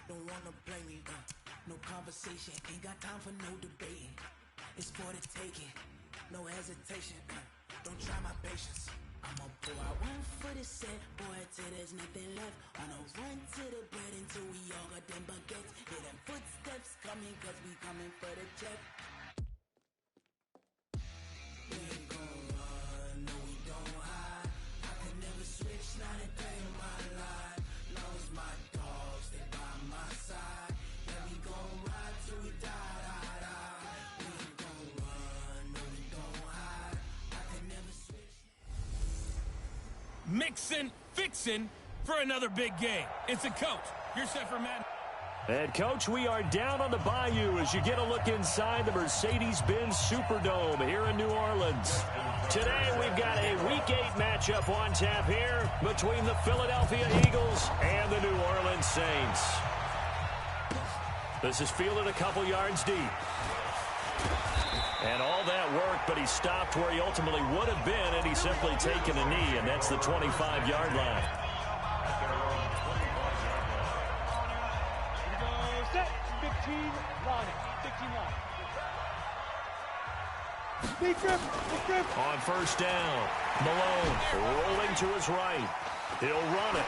Don't wanna blame me, no conversation, ain't got time for no debating. It's for the taking, no hesitation, don't try my patience. I'ma pull out one for the set, boy, till there's nothing left. On a run to the bread until we all got them baguettes. Hear them footsteps coming, cause we coming for the check. We ain't gon' run, no we don't hide. I can never switch, not a day in my life. Long as my dogs, they by my side. Yeah, we gon' ride till we die, die, die. We ain't gon' run, no we don't hide. I can never switch. Mixin', fixin' for another big game. It's a coach. You're set for Matt. And, Coach, we are down on the bayou as you get a look inside the Mercedes-Benz Superdome here in New Orleans. Today, we've got a Week 8 matchup on tap here between the Philadelphia Eagles and the New Orleans Saints. This is fielded a couple yards deep. And all that work, but he stopped where he ultimately would have been had he simply taken a knee, and that's the 25-yard line. Set, 15 line. 15 line. Big grip. On first down, Malone rolling to his right. He'll run it.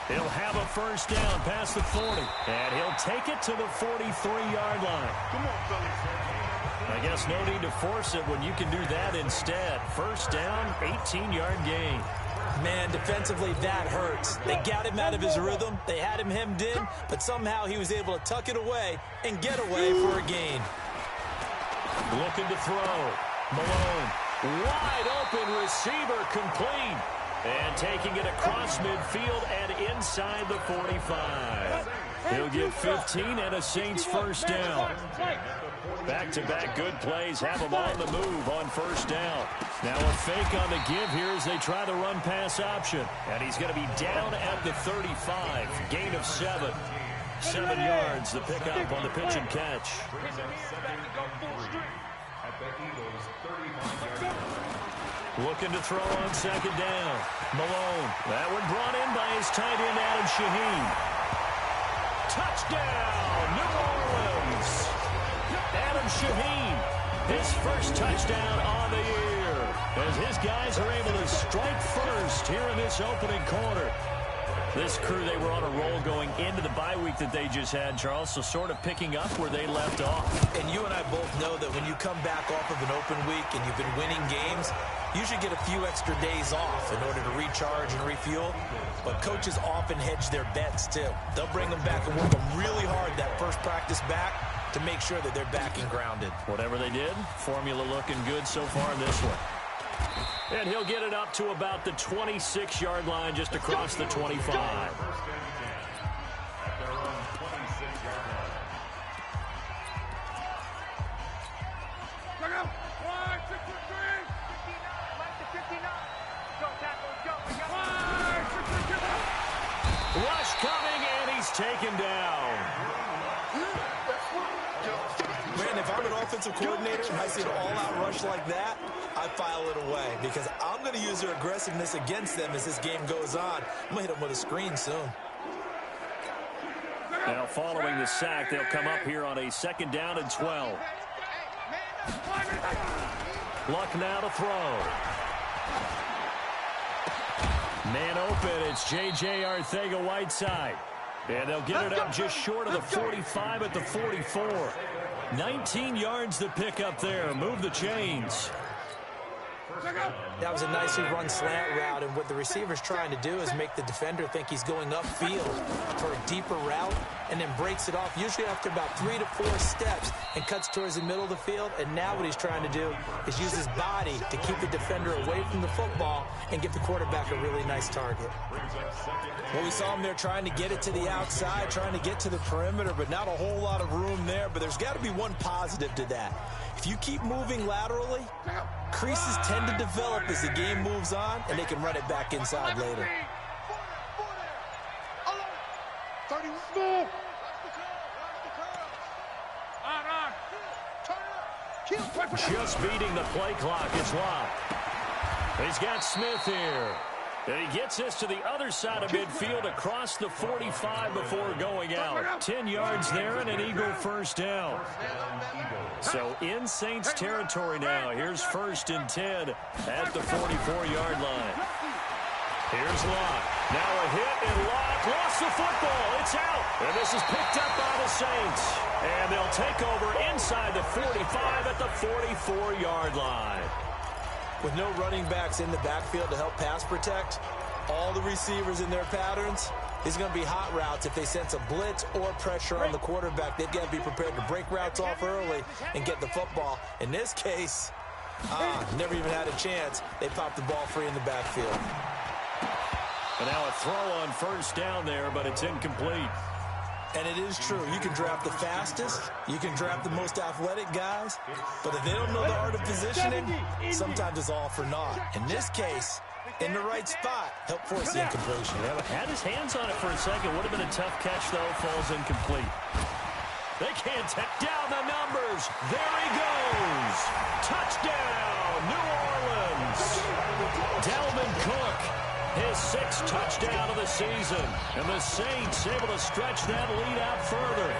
He'll have a first down past the 40, and he'll take it to the 43-yard line. Come on, fellas. I guess no need to force it when you can do that instead. First down, 18-yard gain. Man, defensively, that hurts. They got him out of his rhythm. They had him hemmed in, but somehow he was able to tuck it away and get away for a gain. Looking to throw. Malone, wide open receiver, complete. And taking it across midfield and inside the 45. He'll get 15 and a Saints first down. Back-to-back good plays have him on the move on first down. Now a fake on the give here as they try the run-pass option. And he's going to be down at the 35. Gain of 7. 7 yards, the pickup on the pitch and catch. Looking to throw on second down. Malone. That one brought in by his tight end, Adam Shaheen. Touchdown, New Orleans. Adam Shaheen, his first touchdown on the year. As his guys are able to strike first here in this opening quarter. This crew, they were on a roll going into the bye week that they just had, Charles, so sort of picking up where they left off. And you and I both know that when you come back off of an open week and you've been winning games, you should get a few extra days off in order to recharge and refuel. But coaches often hedge their bets, too. They'll bring them back and work them really hard that first practice back to make sure that they're back and grounded. Whatever they did, formula looking good so far in this one. And he'll get it up to about the 26-yard line just across the 25. Rush coming, and he's taken down. Man, if I'm an offensive coordinator and I see an all-out rush like that, I file it away because I'm going to use their aggressiveness against them as this game goes on. I'm going to hit them with a screen soon. Now, following the sack, they'll come up here on a 2nd down and 12. Luck now to throw. Man open, it's J.J. Arcega-Whiteside. And they'll get it up just short of the 45 at the 44. 19 yards to pick up there. Move the chains. That was a nicely run slant route, and what the receiver's trying to do is make the defender think he's going upfield for a deeper route and then breaks it off, usually after about 3 to 4 steps, and cuts towards the middle of the field. And now what he's trying to do is use his body to keep the defender away from the football and give the quarterback a really nice target. Well, we saw him there trying to get it to the outside, trying to get to the perimeter, but not a whole lot of room there. But there's got to be one positive to that. If you keep moving laterally, creases tend to develop as the game moves on, and they can run it back inside later. Just beating the play clock is Locke. He's got Smith here. And he gets this to the other side of midfield across the 45 before going out. 10 yards there and an Eagle first down. So in Saints territory now. Here's 1st and 10 at the 44-yard line. Here's Locke. Now a hit, and Locke lost the football. It's out. And this is picked up by the Saints. And they'll take over inside the 45 at the 44-yard line. With no running backs in the backfield to help pass protect, all the receivers in their patterns, is going to be hot routes. If they sense a blitz or pressure on the quarterback, they've got to be prepared to break routes off early and get the football. In this case, never even had a chance. They popped the ball free in the backfield. And now a throw on 1st down there, but it's incomplete. And it is true. You can draft the fastest. You can draft the most athletic guys. But if they don't know the art of positioning, sometimes it's all for naught. In this case, in the right spot, help force the incompletion. Yeah, had his hands on it for a second. Would have been a tough catch, though. Falls incomplete. They can't take down the numbers. There he goes. Touchdown, New Orleans. Dalvin Cook. His 6th touchdown of the season. And the Saints able to stretch that lead out further.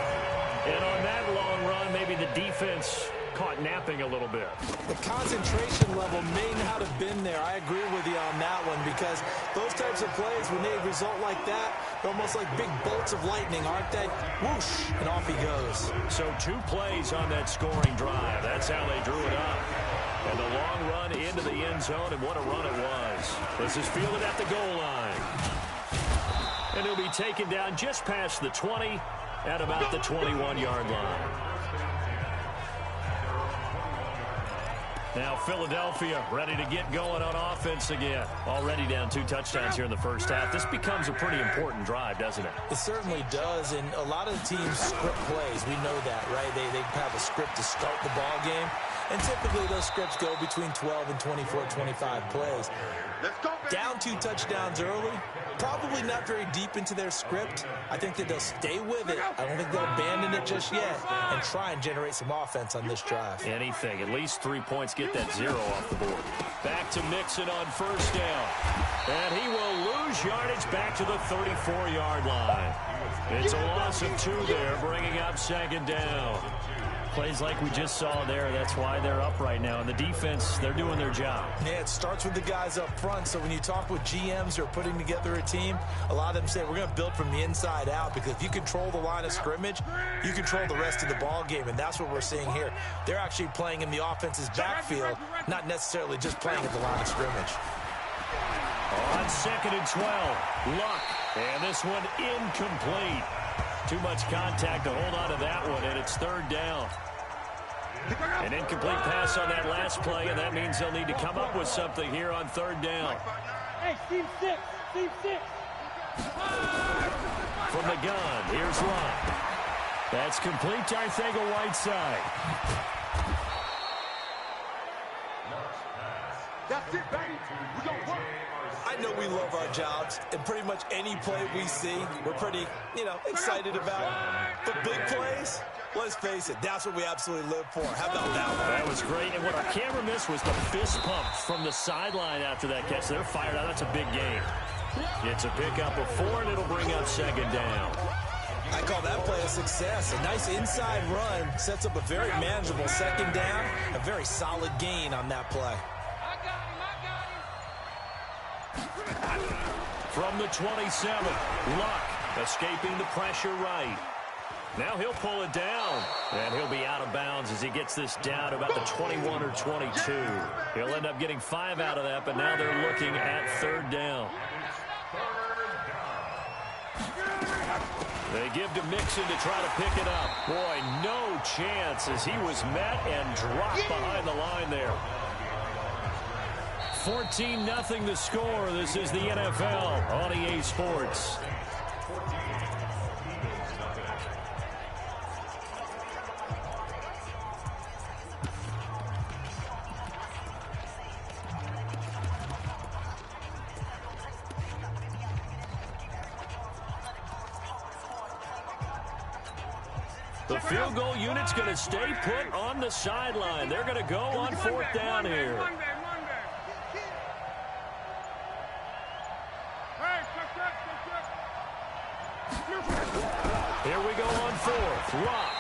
And on that long run, maybe the defense caught napping a little bit. The concentration level may not have been there. I agree with you on that one, because those types of plays, when they result like that, they're almost like big bolts of lightning, aren't they? Whoosh, and off he goes. So 2 plays on that scoring drive. That's how they drew it up. And the long run into the end zone, and what a run it was. This is fielded at the goal line. And he'll be taken down just past the 20 at about the 21-yard line. Now Philadelphia ready to get going on offense again. Already down 2 touchdowns here in the first half. This becomes a pretty important drive, doesn't it? It certainly does, and a lot of the teams script plays. We know that, right? They have a script to start the ball game, and typically those scripts go between 12 and 24, 25 plays. Down 2 touchdowns early, probably not very deep into their script. I think that they'll stay with it. I don't think they'll abandon it just yet and try and generate some offense on this drive. Anything. At least 3 points. Get that 0 off the board. Back to Mixon on 1st down. And he will lose yardage back to the 34-yard line. It's a loss of 2 there, bringing up 2nd down. Plays like we just saw there, that's why they're up right now. And the defense, they're doing their job. Yeah, it starts with the guys up front. So when you talk with GMs who are putting together a team, a lot of them say we're going to build from the inside out, because if you control the line of scrimmage, you control the rest of the ball game, and that's what we're seeing here. They're actually playing in the offense's backfield, not necessarily just playing at the line of scrimmage. On 2nd and 12, Luck, and this one incomplete. Too much contact to hold on to that one, and it's 3rd down. An incomplete pass on that last play, and that means they'll need to come up with something here on 3rd down. Hey, team 6, team 6. From the gun, here's Luck. That's complete to Arcega-Whiteside. That's it, baby. We're going to work. I I know we love our jobs, and pretty much any play we see, we're pretty, excited about. But big plays, let's face it, that's what we absolutely live for. How about that one? That was great, and what our camera missed was the fist pumps from the sideline after that catch. They're fired out. That's a big game. It's a pickup of 4, and it'll bring up second down. I call that play a success. A nice inside run sets up a very manageable second down, a very solid gain on that play. From the 27, Luck escaping the pressure right. Now he'll pull it down, and he'll be out of bounds as he gets this down to about the 21 or 22. He'll end up getting 5 out of that, but now they're looking at third down. They give to Mixon to try to pick it up. Boy, no chance as he was met and dropped behind the line there. 14-0 the score. This is the NFL on EA Sports. The field goal unit's going to stay put on the sideline. They're going to go on fourth down here. Here we go on fourth. Luck.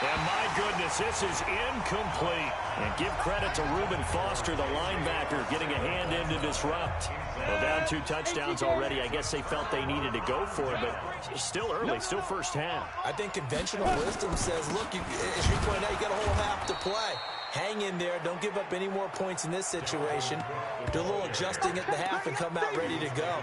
And my goodness, this is incomplete. And give credit to Reuben Foster, the linebacker, getting a hand in to disrupt. Well, down 2 touchdowns already. I guess they felt they needed to go for it, but still early, still first half. I think conventional wisdom says, look, as you point out, you got a whole half to play. Hang in there. Don't give up any more points in this situation. Do a little adjusting at the half and come out ready to go.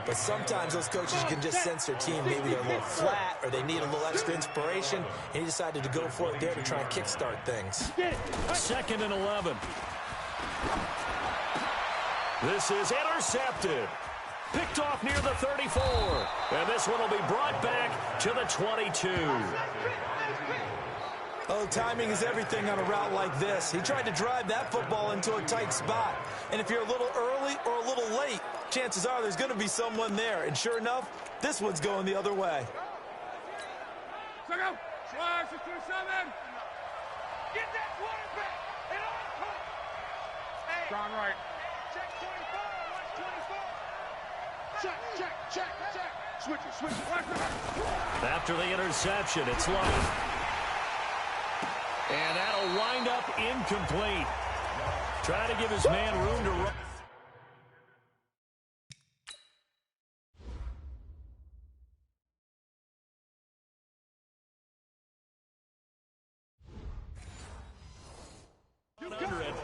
But sometimes those coaches can just sense their team. Maybe they're a little flat or they need a little extra inspiration. And he decided to go for it there to try and kickstart things. 2nd and 11. This is intercepted. Picked off near the 34. And this one will be brought back to the 22. Oh, timing is everything on a route like this. He tried to drive that football into a tight spot. And if you're a little early or a little late, chances are there's going to be someone there. And sure enough, this one's going the other way. Get that quarterback and on top. Hey. John Wright. Check 24. Watch 24. Check. Switch it. After the interception, it's Luck. And that'll wind up incomplete. Trying to give his man room to run.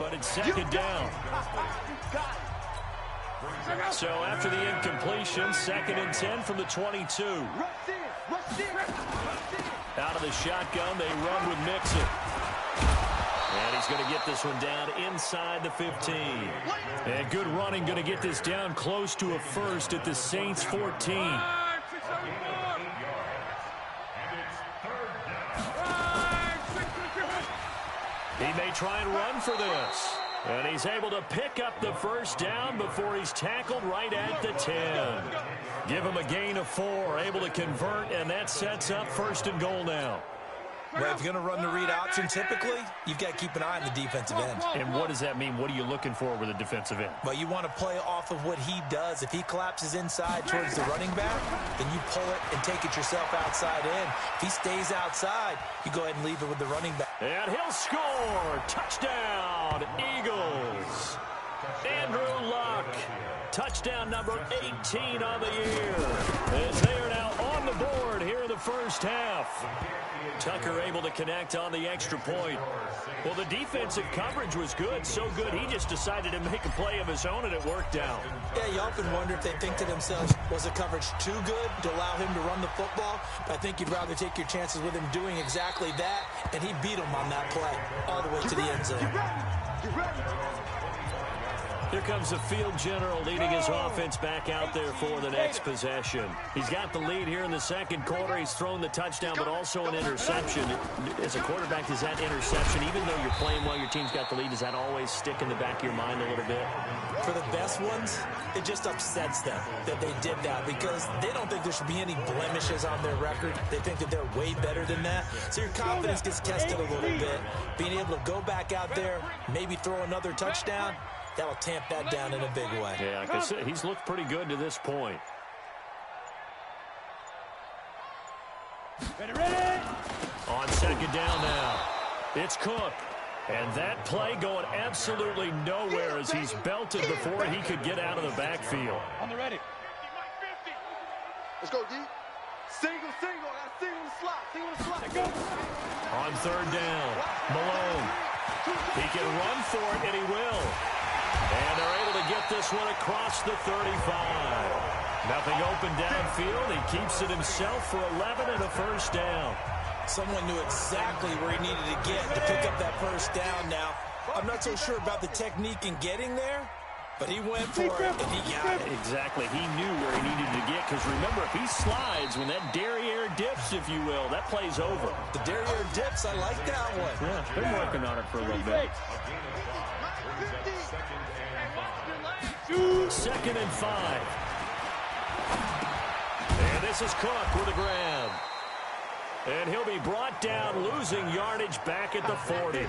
But it's second down. So after the incompletion, 2nd and 10 from the 22. Out of the shotgun, they run with Mixon. And he's going to get this one down inside the 15. And good running, going to get this down close to a first at the Saints 14. He may try and run for this. And he's able to pick up the first down before he's tackled right at the 10. Give him a gain of 4, able to convert, and that sets up 1st and goal now. Well, if you're going to run the read option, typically, you've got to keep an eye on the defensive end. And what does that mean? What are you looking for with a defensive end? Well, you want to play off of what he does. If he collapses inside towards the running back, then you pull it and take it yourself outside in. If he stays outside, you go ahead and leave it with the running back. And he'll score. Touchdown, Eagles. Andrew Luck. Touchdown number 18 on the year. As they are now on the board here in the first half. Tucker able to connect on the extra point. Well, the defensive coverage was good, so good he just decided to make a play of his own, and it worked out. Yeah, you often wonder if they think to themselves, was the coverage too good to allow him to run the football? But I think you'd rather take your chances with him doing exactly that, and he beat him on that play all the way to the end zone. Here comes the field general leading his offense back out there for the next possession. He's got the lead here in the second quarter. He's thrown the touchdown, but also an interception. As a quarterback, does that interception, even though you're playing well, your team's got the lead, does that always stick in the back of your mind a little bit? For the best ones, it just upsets them that they did that because they don't think there should be any blemishes on their record. They think that they're way better than that. So your confidence gets tested a little bit. Being able to go back out there, maybe throw another touchdown, that'll tamp that down in a big way. Yeah, like I said, he's looked pretty good to this point. Ready. On second down now, it's Cook. And that play going absolutely nowhere as he's belted before he could get out of the backfield. On the ready. Let's go, D. Single. That's single the slot. Let go. On third down, Malone. He can run for it, and he will. And they're able to get this one across the 35. Nothing open downfield. He keeps it himself for 11 and a first down. Someone knew exactly where he needed to get to pick up that first down now. I'm not so sure about the technique in getting there, but he went for it, and he got it. Exactly. He knew where he needed to get, because remember, if he slides, when that derriere dips, if you will, that play's over. The derriere dips, I like that one. Yeah, been working on it for a little bit. 2nd and 5. And this is Cook with a grab. And he'll be brought down, losing yardage back at the 40.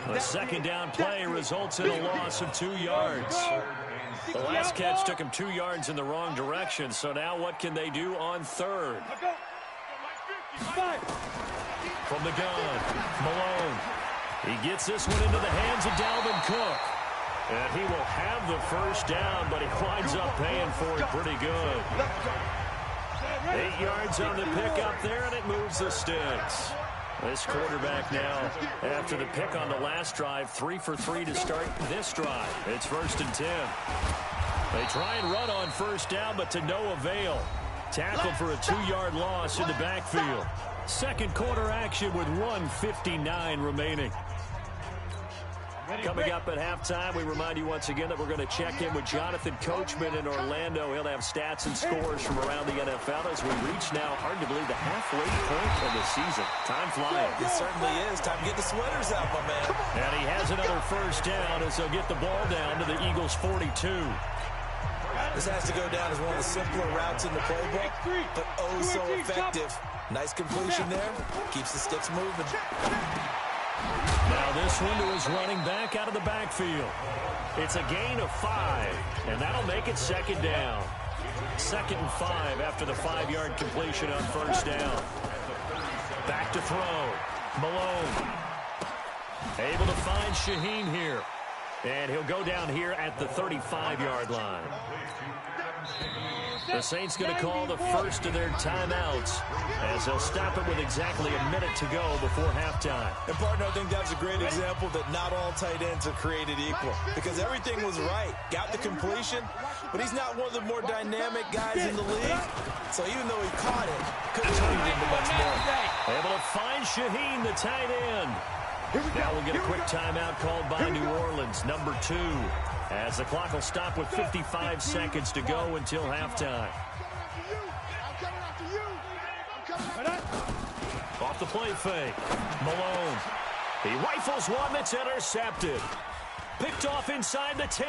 The second down play results in a loss of 2 yards. The last catch took him 2 yards in the wrong direction, so now what can they do on third? From the gun, Malone. He gets this one into the hands of Dalvin Cook. And he will have the first down, but he winds up paying for it pretty good. 8 yards on the pickup there, and it moves the sticks. This quarterback now, after the pick on the last drive, 3 for 3 to start this drive. It's 1st and 10. They try and run on first down, but to no avail. Tackled for a 2-yard loss in the backfield. Second quarter action with 1:59 remaining. Coming up at halftime, we remind you once again that we're going to check in with Jonathan Coachman in Orlando. He'll have stats and scores from around the NFL as we reach now, hard to believe, the halfway point of the season. Time flying. It certainly is. Time to get the sweaters out, my man. And he has another first down as they'll get the ball down to the Eagles' 42. This has to go down as one of the simpler routes in the playbook, but oh so effective. Nice completion there. Keeps the sticks moving. Now this one to his running back out of the backfield. It's a gain of 5, and that'll make it second down. 2nd and 5 after the 5-yard completion on first down. Back to throw. Malone. Able to find Shaheen here. And he'll go down here at the 35-yard line. The Saints going to call the first of their timeouts as they'll stop it with exactly a minute to go before halftime. And, partner, I think that's a great example that not all tight ends are created equal because everything was right. Got the completion, but he's not one of the more dynamic guys in the league. So even though he caught it, couldn't turn it into much more. Able to find Shaheen, the tight end. Now we'll get a quick timeout called by New Orleans, number 2. As the clock will stop with 55 seconds to go until halftime. Off the play fake. Malone. He rifles one that's intercepted. Picked off inside the 10.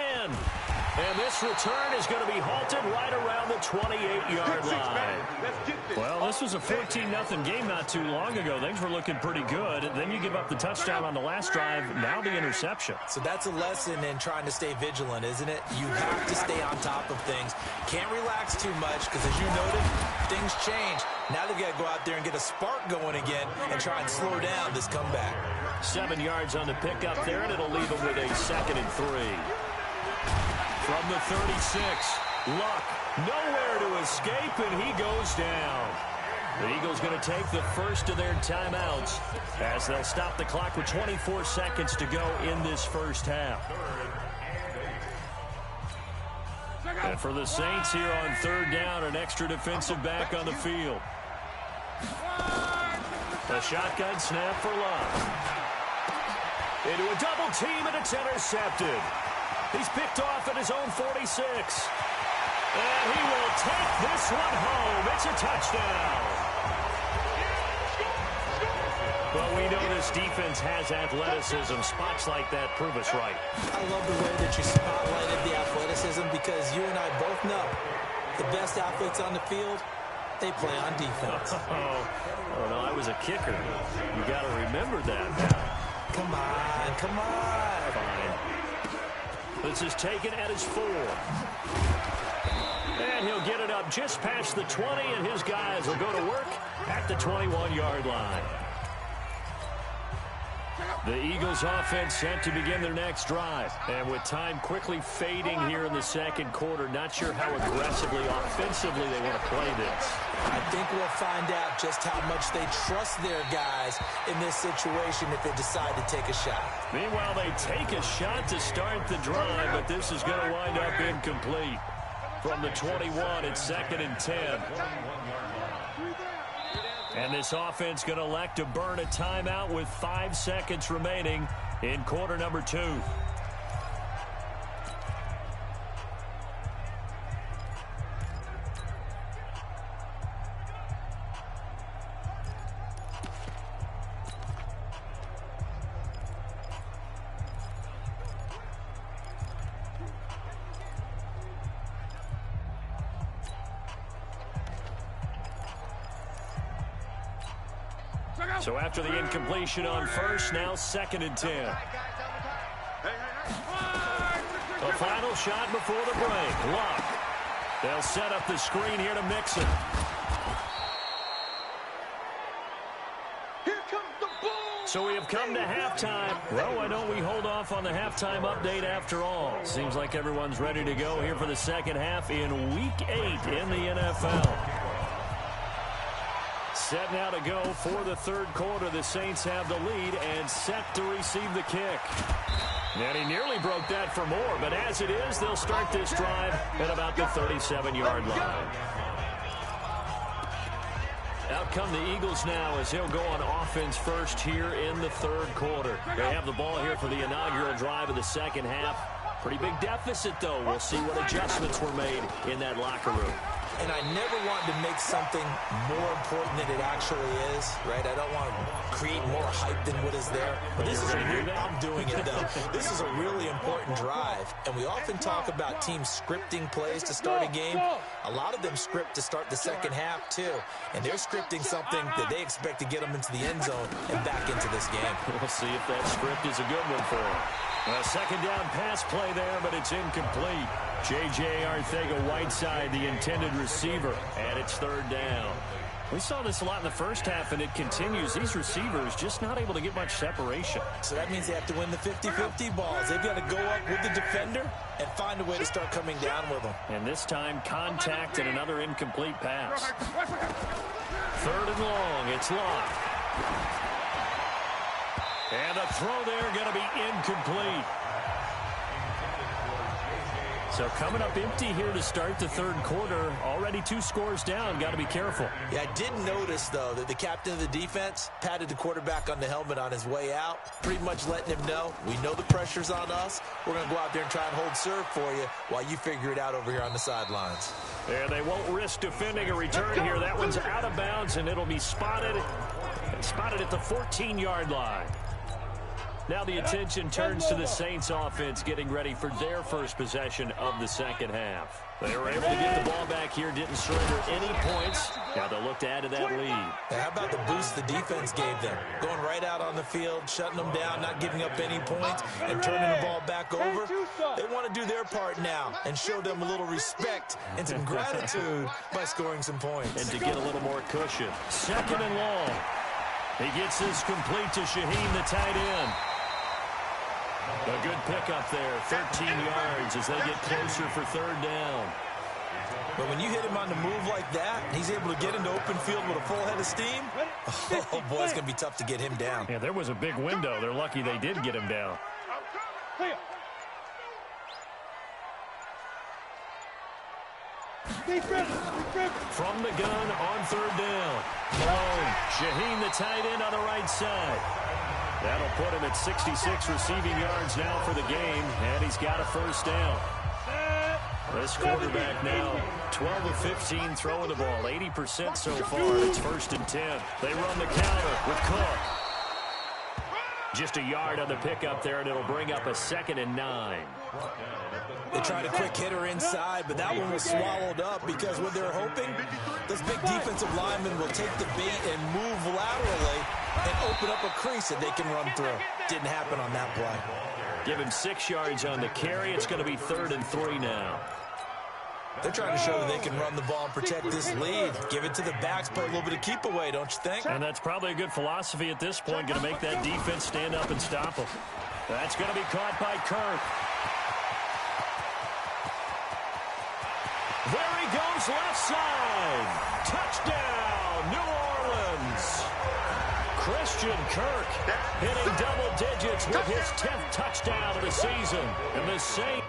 And this return is going to be halted right around the 28-yard line. Well, this was a 14-0 game not too long ago. Things were looking pretty good. And then you give up the touchdown on the last drive, now the interception. So that's a lesson in trying to stay vigilant, isn't it? You have to stay on top of things. Can't relax too much because, as you noted, things change. Now they've got to go out there and get a spark going again and try and slow down this comeback. 7 yards on the pickup there, and it'll leave them with a 2nd and 3. From the 36, Luck nowhere to escape, and he goes down. The Eagles going to take the first of their timeouts as they'll stop the clock with 24 seconds to go in this first half. And for the Saints here on third down, an extra defensive back on the field. A shotgun snap for Luck. Into a double team, and it's intercepted. He's picked off at his own 46. And he will take this one home. It's a touchdown. Well, we know this defense has athleticism. Spots like that prove us right. I love the way that you spotlighted the athleticism because you and I both know the best athletes on the field, they play on defense. Oh, no, I was a kicker. You got to remember that now. Come on, come on. Fine. This is taken at his 4. And he'll get it up just past the 20, and his guys will go to work at the 21-yard line. The Eagles offense set to begin their next drive. And with time quickly fading here in the second quarter, not sure how aggressively, offensively they want to play this. I think we'll find out just how much they trust their guys in this situation if they decide to take a shot. Meanwhile, they take a shot to start the drive, but this is going to wind up incomplete. From the 21, it's 2nd and 10. And this offense going to elect to burn a timeout with 5 seconds remaining in quarter number 2. So after the incompletion on first, now 2nd and 10. A final shot before the break. Luck. They'll set up the screen here to Mixon. Here comes the ball. So we have come to halftime. Well, why don't we hold off on the halftime update after all? Seems like everyone's ready to go here for the second half in Week 8 in the NFL. Set now to go for the third quarter. The Saints have the lead and set to receive the kick. And he nearly broke that for more, but as it is, they'll start this drive at about the 37-yard line. Out come the Eagles now as he'll go on offense first here in the third quarter. They have the ball here for the inaugural drive of the second half. Pretty big deficit, though. We'll see what adjustments were made in that locker room. And I never want to make something more important than it actually is, right? I don't want to create more hype than what is there. But this is I'm doing it, though. This is a really important drive. And we often talk about teams scripting plays to start a game. A lot of them script to start the second half, too. And they're scripting something that they expect to get them into the end zone and back into this game. We'll see if that script is a good one for them. A second down pass play there, but it's incomplete. J.J. Arcega-Whiteside, the intended receiver, and it's third down. We saw this a lot in the first half, and it continues. These receivers just not able to get much separation. So that means they have to win the 50-50 balls. They've got to go up with the defender and find a way to start coming down with them. And this time, contact and another incomplete pass. Third and long, it's Locke. And a throw there going to be incomplete. So coming up empty here to start the third quarter. Already 2 scores down. Got to be careful. Yeah, I did notice, though, that the captain of the defense patted the quarterback on the helmet on his way out, pretty much letting him know, we know the pressure's on us. We're going to go out there and try and hold serve for you while you figure it out over here on the sidelines. Yeah, they won't risk defending a return here. That one's out of bounds, and it'll be spotted at the 14-yard line. Now the attention turns to the Saints offense getting ready for their first possession of the second half. They were able to get the ball back here, didn't surrender any points. Now they'll look to add to that lead. How about the boost the defense gave them? Going right out on the field, shutting them down, not giving up any points, and turning the ball back over. They want to do their part now and show them a little respect and some gratitude by scoring some points. And to get a little more cushion. Second and long. He gets this complete to Shaheen, the tight end. A good pickup there, 13 yards as they get closer for third down. But when you hit him on the move like that, he's able to get into open field with a full head of steam. Oh, boy, it's going to be tough to get him down. Yeah, there was a big window. They're lucky they did get him down. From the gun on third down. Malone, Shaheen the tight end on the right side. That'll put him at 66 receiving yards now for the game, and he's got a first down. This quarterback now, 12 of 15 throwing the ball, 80% so far. It's 1st and 10. They run the counter with Cook. Just a yard on the pickup there, and it'll bring up a 2nd and 9. They tried a quick hitter inside, but that one was swallowed up because what they're hoping, this big defensive lineman will take the bait and move laterally and open up a crease that they can run through. Didn't happen on that play. Give him 6 yards on the carry. It's going to be 3rd and 3 now. They're trying to show that they can run the ball and protect this lead. Give it to the backs, play a little bit of keep away, don't you think? And that's probably a good philosophy at this point, going to make that defense stand up and stop them. That's going to be caught by Kirk. There he goes, left side. Touchdown, New Orleans. Christian Kirk hitting double digits with his 10th touchdown of the season. And the Saints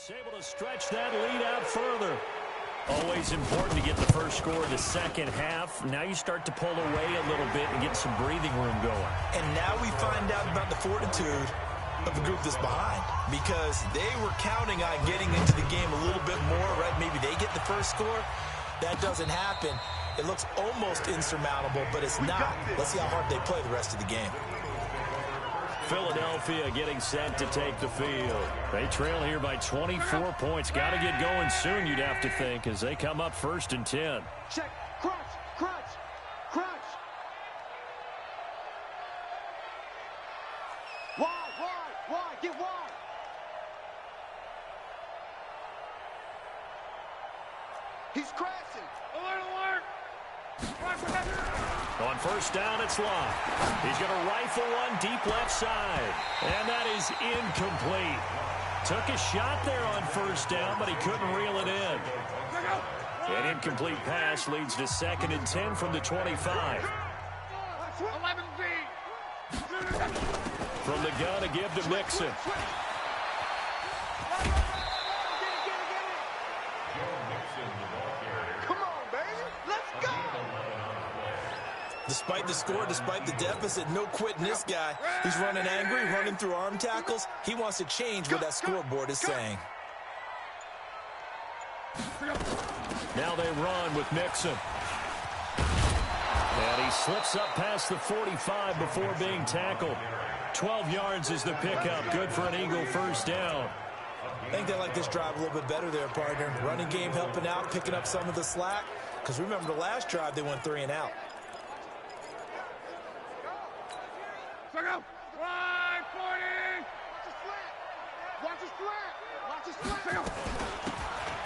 able to stretch that lead out further. Always important to get the first score of the second half. Now you start to pull away a little bit and get some breathing room going. And now we find out about the fortitude of the group that's behind, because they were counting on getting into the game a little bit more, right? Maybe they get the first score. That doesn't happen. It looks almost insurmountable, but it's not. Let's see how hard they play the rest of the game. Philadelphia getting set to take the field. They trail here by 24 points. Got to get going soon, you'd have to think, as they come up 1st and 10. Check. Crunch. Wide. Get wide. He's crashing. Alert. On 1st down, it's Locke. He's going to rifle one deep left side. And that is incomplete. Took a shot there on 1st down, but he couldn't reel it in. An incomplete pass leads to 2nd and 10 from the 25. 11 feet. From the gun, a give to Mixon. Come on, baby. Let's go. Despite the score, despite the deficit, no quitting this guy. He's running angry, running through arm tackles. He wants to change what that scoreboard is saying. Now they run with Mixon. And he slips up past the 45 before being tackled. 12 yards is the pickup. Good for an Eagle first down. I think they like this drive a little bit better there, partner. Running game helping out, picking up some of the slack. Because remember, the last drive, they went 3 and out. Go. 540. Watch his flat.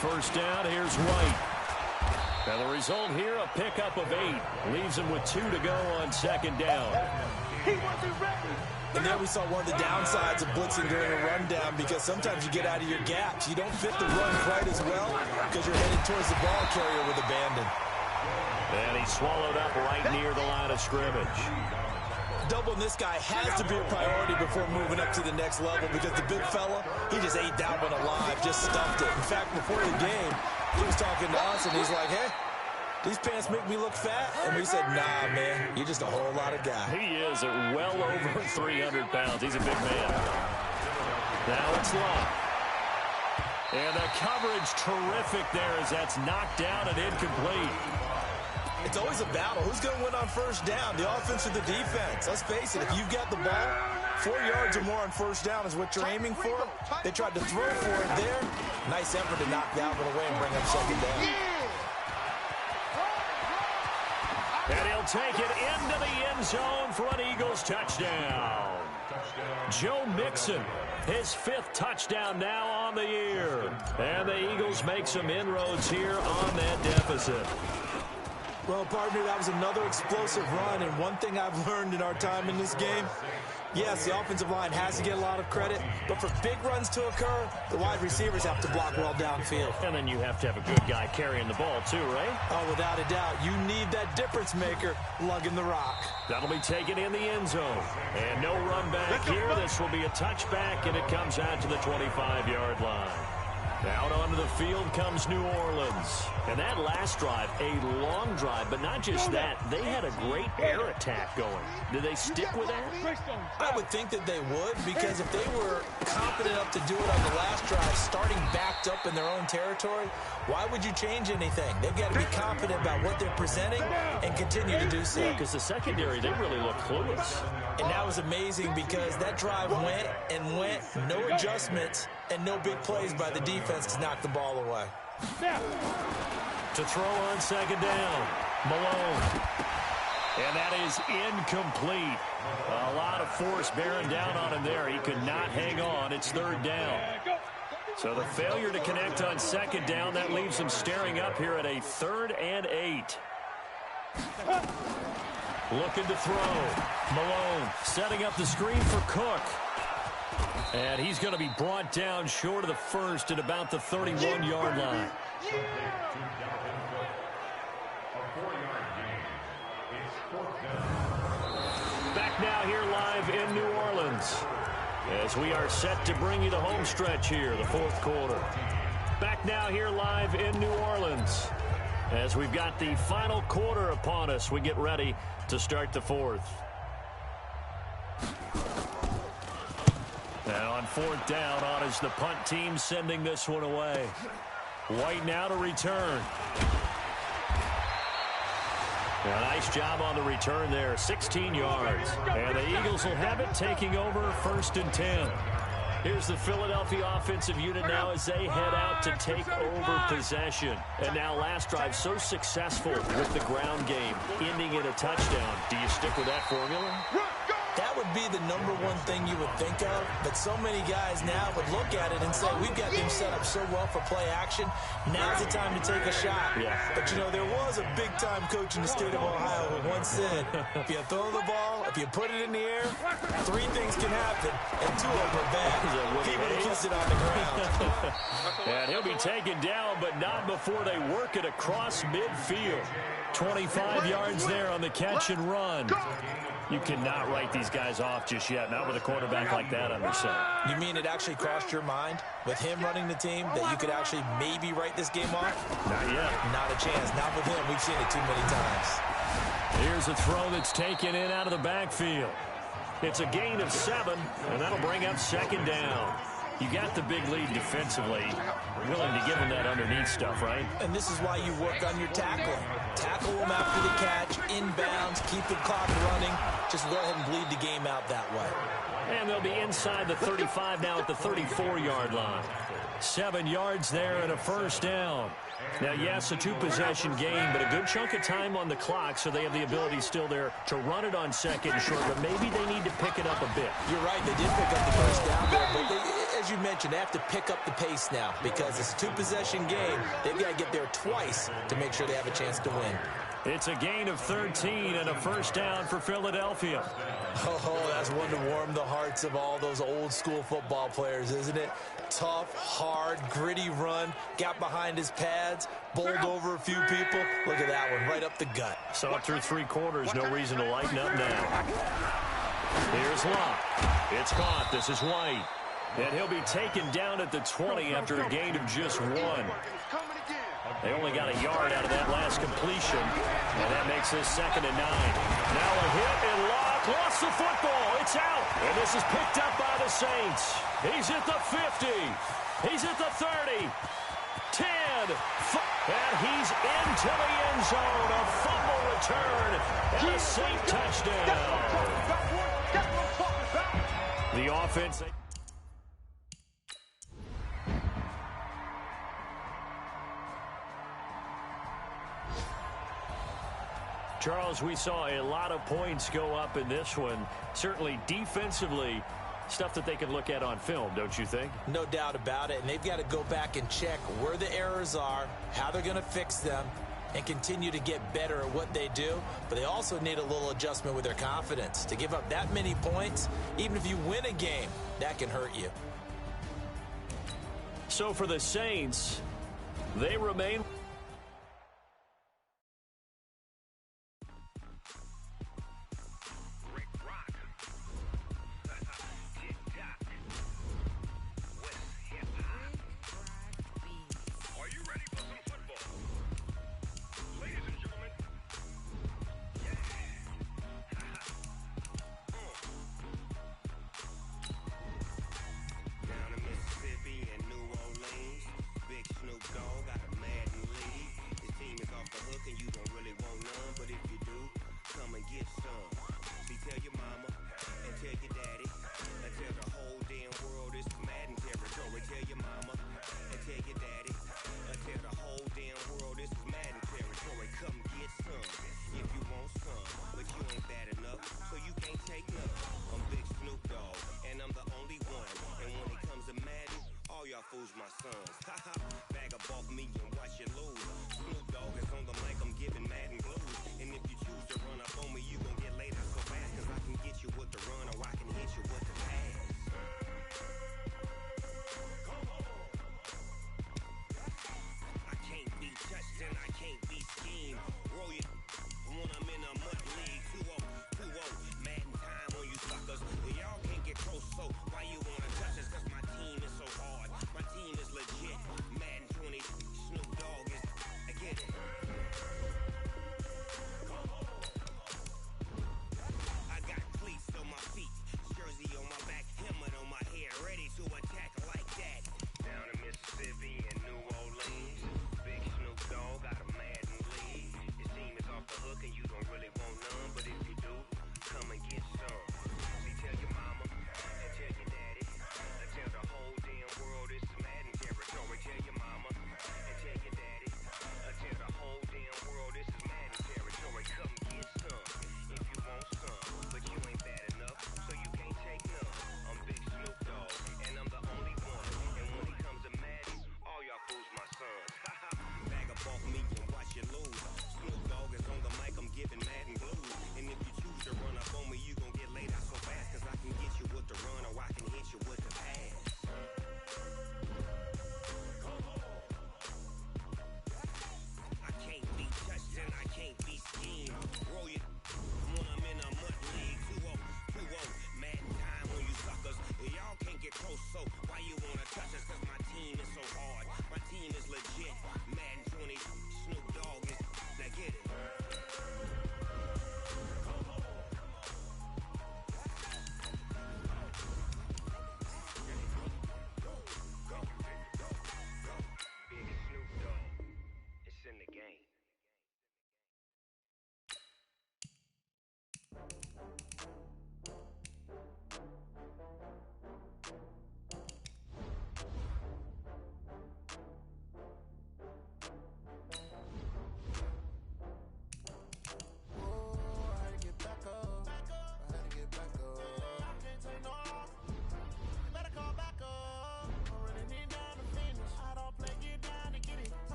First down, here's White. And the result here, a pickup of 8. Leaves him with 2 to go on 2nd down. He wasn't ready. And there we saw one of the downsides of blitzing during a rundown, because sometimes you get out of your gaps. You don't fit the run quite as well because you're headed towards the ball carrier with abandon. And he swallowed up right near the line of scrimmage. Doubling this guy has to be a priority before moving up to the next level, because the big fella, he just ate that one alive, just stuffed it. In fact, before the game, he was talking to us, and he's like, hey, these pants make me look fat? And we said, nah, man, you're just a whole lot of guy. He is at well over 300 pounds. He's a big man. Now it's Locke. And the coverage terrific there as that's knocked down and incomplete. It's always a battle. Who's going to win on first down, the offense or the defense? Let's face it, if you've got the ball, 4 yards or more on first down is what you're aiming for. They tried to throw for it there. Nice effort to knock that one away and bring up 2nd down. And he'll take it into the end zone for an Eagles touchdown. Joe Mixon, his 5th touchdown now on the year. And the Eagles make some inroads here on that deficit. Well, partner, that was another explosive run, and one thing I've learned in our time in this game, yes, the offensive line has to get a lot of credit, but for big runs to occur, the wide receivers have to block well downfield. And then you have to have a good guy carrying the ball too, right? Oh, without a doubt. You need that difference maker lugging the rock. That'll be taken in the end zone. And no run back here. This will be a touchback, and it comes out to the 25-yard line. Out onto the field comes New Orleans. And that last drive, a long drive, but not just that. They had a great air attack going. Did they stick with that? I would think that they would, because if they were confident enough to do it on the last drive, starting backed up in their own territory, why would you change anything? They've got to be confident about what they're presenting and continue to do so. Because the secondary, they really look clueless. And that was amazing because that drive went and went, no adjustments, and no big plays by the defense to knock the ball away. To throw on second down, Malone. And that is incomplete. A lot of force bearing down on him there. He could not hang on. It's third down. So the failure to connect on second down, that leaves him staring up here at a 3rd and 8. Looking to throw. Malone setting up the screen for Cook. And he's going to be brought down short of the first at about the 31-yard line. Back now here live in New Orleans as we are set to bring you the home stretch here, the 4th quarter. Back now here live in New Orleans as we've got the final quarter upon us. We get ready to start the 4th. Now on 4th down, on is the punt team sending this one away. White now to return. A nice job on the return there, 16 yards. And the Eagles will have it, taking over 1st and 10. Here's the Philadelphia offensive unit now as they head out to take over possession. And now last drive so successful with the ground game, ending in a touchdown. Do you stick with that formula? That would be the number one thing you would think of, but so many guys now would look at it and say, we've got them set up so well for play action, now's the time to take a shot. Yeah. But, you know, there was a big-time coach in the state of Ohio who once said, if you throw the ball, if you put it in the air, 3 things can happen, and 2 of them are bad. He would have kissed it on the ground. And he'll be taken down, but not before they work it across midfield. 25 yards there on the catch and run. You cannot write these guys off just yet, not with a quarterback like that under center. You mean it actually crossed your mind with him running the team that you could actually maybe write this game off? Not yet. Not a chance. Not with him. We've seen it too many times. Here's a throw that's taken in out of the backfield. It's a gain of 7, and that'll bring up 2nd down. You got the big lead defensively. Willing to give them that underneath stuff, right? And this is why you work on your tackling. Tackle them after the catch, inbounds, keep the clock running. Just go ahead and bleed the game out that way. And they'll be inside the 35 now at the 34-yard line. 7 yards there and a 1st down. Now, yes, a 2-possession game, but a good chunk of time on the clock, so they have the ability still there to run it on 2nd and short, but maybe they need to pick it up a bit. You're right, they did pick up the 1st down there, but they, as you mentioned, they have to pick up the pace now because it's a 2-possession game. They've got to get there twice to make sure they have a chance to win. It's a gain of 13 and a 1st down for Philadelphia. Oh, that's one to warm the hearts of all those old-school football players, isn't it? Tough, hard, gritty run, got behind his pads, bowled over a few people. Look at that one, right up the gut. So up through 3 quarters, no reason to lighten up now. Here's Locke. It's caught. This is White. And he'll be taken down at the 20 after a gain of just 1. They only got a yard out of that last completion, and that makes this 2nd and 9. Now a hit, and Locke lost the football. It's out, and this is picked up by the Saints. He's at the 50. He's at the 30. 10. And he's into the end zone. A fumble return and a Saint touchdown. The offense... Charles, we saw a lot of points go up in this one. Certainly defensively, stuff that they can look at on film, don't you think? No doubt about it. And they've got to go back and check where the errors are, how they're going to fix them, and continue to get better at what they do. But they also need a little adjustment with their confidence. To give up that many points, even if you win a game, that can hurt you. So for the Saints, they remain...